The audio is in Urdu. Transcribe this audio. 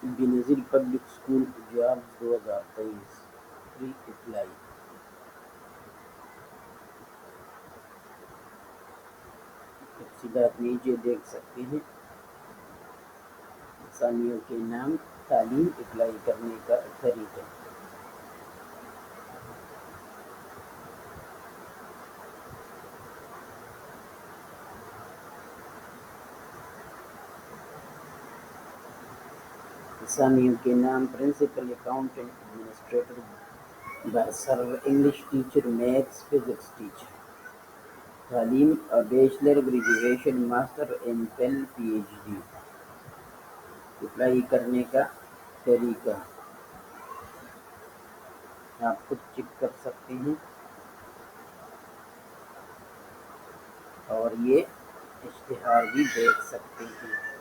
بنظیر پبلک اسکول جابز 2023 پری اپلائی۔ تفصیلات نیچے دیکھ سکتے ہیں۔ اسامیوں کے نام، تعلیم، اپلائی کرنے کا طریقہ۔ اسامیوں کے نام: principal, accountant, administrator, server, English teacher, maths, physics teacher. تعلیم: bachelor, graduation, master, M Phil, P H D. Apply کرنے کا طریقہ آپ خود چیک کر سکتے ہیں، اور یہ اشتہار بھی دیکھ سکتے ہیں۔